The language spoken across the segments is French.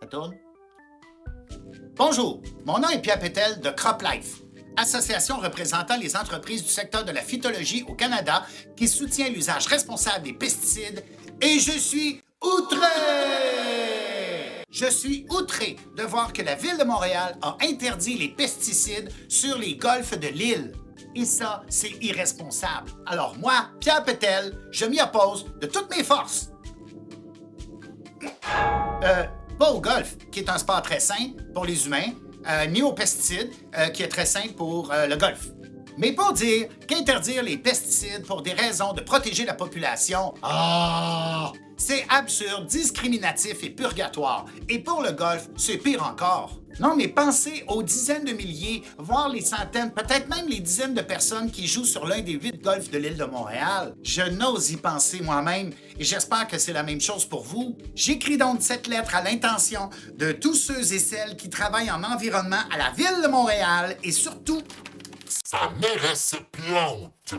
Ça tourne? Bonjour, mon nom est Pierre Pétel de CropLife, association représentant les entreprises du secteur de la phytologie au Canada qui soutient l'usage responsable des pesticides et je suis outré! Je suis outré de voir que la Ville de Montréal a interdit les pesticides sur les golfs de l'île. Et ça, c'est irresponsable. Alors moi, Pierre Pétel, je m'y oppose de toutes mes forces. Pas au golf, qui est un sport très sain pour les humains, ni aux pesticides, qui est très sain pour le golf. Mais pour dire qu'interdire les pesticides pour des raisons de protéger la population, c'est absurde, discriminatif et purgatoire. Et pour le golf, c'est pire encore. Non, mais pensez aux dizaines de milliers, voire les centaines, peut-être même les dizaines de personnes qui jouent sur l'un des 8 golfs de l'île de Montréal. Je n'ose y penser moi-même et j'espère que c'est la même chose pour vous. J'écris donc cette lettre à l'intention de tous ceux et celles qui travaillent en environnement à la Ville de Montréal et surtout... Sa mairesse plante.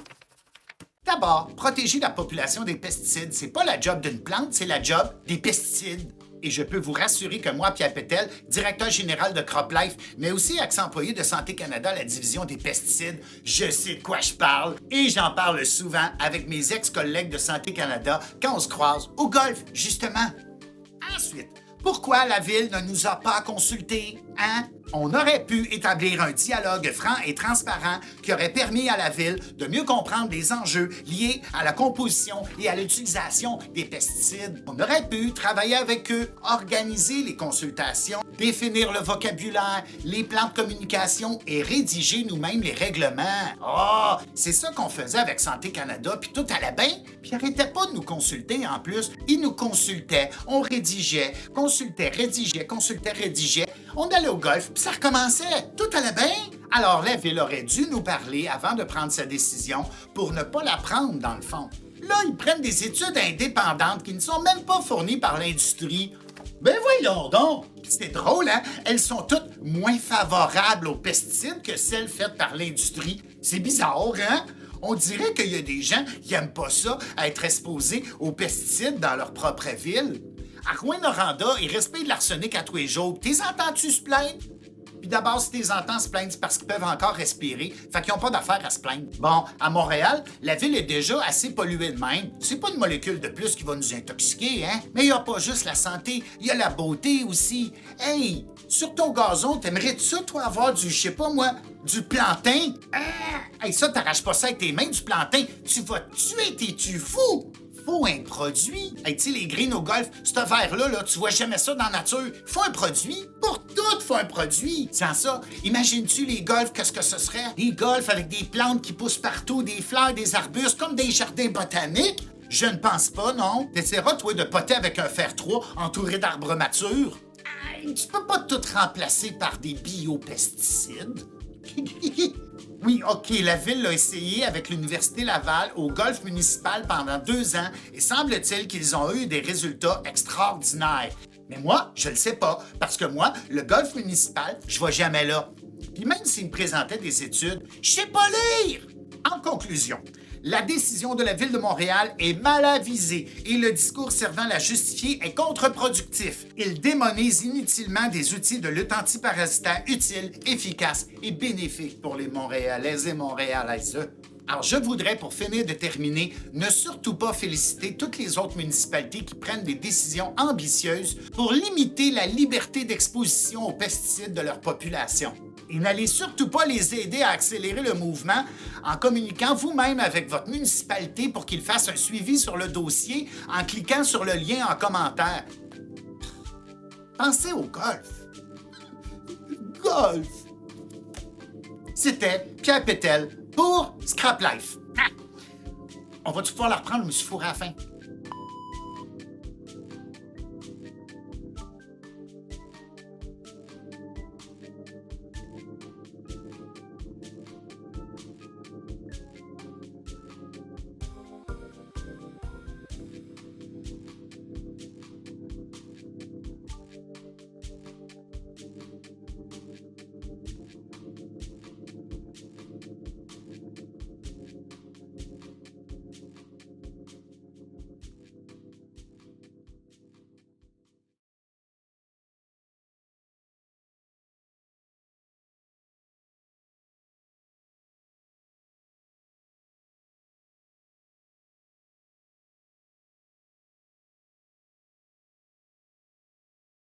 D'abord, protéger la population des pesticides, c'est pas la job d'une plante, c'est la job des pesticides. Et je peux vous rassurer que moi, Pierre Pétel, directeur général de CropLife, mais aussi ex-employé de Santé Canada à la division des pesticides, je sais de quoi je parle et j'en parle souvent avec mes ex-collègues de Santé Canada quand on se croise au golf, justement. Ensuite, pourquoi la Ville ne nous a pas consultés, hein? On aurait pu établir un dialogue franc et transparent qui aurait permis à la Ville de mieux comprendre les enjeux liés à la composition et à l'utilisation des pesticides. On aurait pu travailler avec eux, organiser les consultations, définir le vocabulaire, les plans de communication et rédiger nous-mêmes les règlements. C'est ça qu'on faisait avec Santé Canada, puis tout allait bien, puis ils arrêtaient pas de nous consulter en plus. Ils nous consultaient, on rédigeait, consultait, rédigeait. On allait au golf, puis ça recommençait. Tout allait bien. Alors la Ville aurait dû nous parler avant de prendre sa décision pour ne pas la prendre, dans le fond. Là, ils prennent des études indépendantes qui ne sont même pas fournies par l'industrie. Ben voyons donc! C'est drôle, hein? Elles sont toutes moins favorables aux pesticides que celles faites par l'industrie. C'est bizarre, hein? On dirait qu'il y a des gens qui aiment pas ça, être exposés aux pesticides dans leur propre ville. À Rouyn-Noranda, ils respectent l'arsenic à tous les jours. T'es entends-tu se plaindre? Puis d'abord, si t'es entends se plaindre, c'est parce qu'ils peuvent encore respirer. Fait qu'ils n'ont pas d'affaire à se plaindre. Bon, à Montréal, la ville est déjà assez polluée de même. C'est pas une molécule de plus qui va nous intoxiquer, hein? Mais il n'y a pas juste la santé, il y a la beauté aussi. Hey, sur ton gazon, t'aimerais-tu ça, toi, avoir du, je sais pas moi, du plantain? Hey, ça, t'arraches pas ça avec tes mains, du plantain. Tu vas te tuer, t'es-tu fou? Faut un produit. Hey, tu sais, les greens au golf, ce verre-là, là, tu vois jamais ça dans la nature. Faut un produit. Pour tout, faut un produit. Sans ça, imagines-tu les golfs, qu'est-ce que ce serait? Des golfs avec des plantes qui poussent partout, des fleurs, des arbustes, comme des jardins botaniques? Je ne pense pas, non. T'essaieras, toi, de poter avec un fer 3 entouré d'arbres matures. Hey, tu peux pas tout remplacer par des biopesticides. Oui, OK, la Ville l'a essayé avec l'Université Laval au golf municipal pendant 2 ans et semble-t-il qu'ils ont eu des résultats extraordinaires. Mais moi, je le sais pas, parce que moi, le golf municipal, je vais jamais là. Puis même s'ils me présentaient des études, je sais pas lire! En conclusion, la décision de la Ville de Montréal est mal avisée et le discours servant à la justifier est contre-productif. Il démonise inutilement des outils de lutte antiparasitaire utiles, efficaces et bénéfiques pour les Montréalais et Montréalaises. Alors, je voudrais, pour finir de terminer, ne surtout pas féliciter toutes les autres municipalités qui prennent des décisions ambitieuses pour limiter la liberté d'exposition aux pesticides de leur population. Et n'allez surtout pas les aider à accélérer le mouvement en communiquant vous-même avec votre municipalité pour qu'ils fassent un suivi sur le dossier en cliquant sur le lien en commentaire. Pensez au golf. Golf! C'était Pierre Pétel pour Scrap Life. On va-tu pouvoir la reprendre? Je me suis fourré à la fin.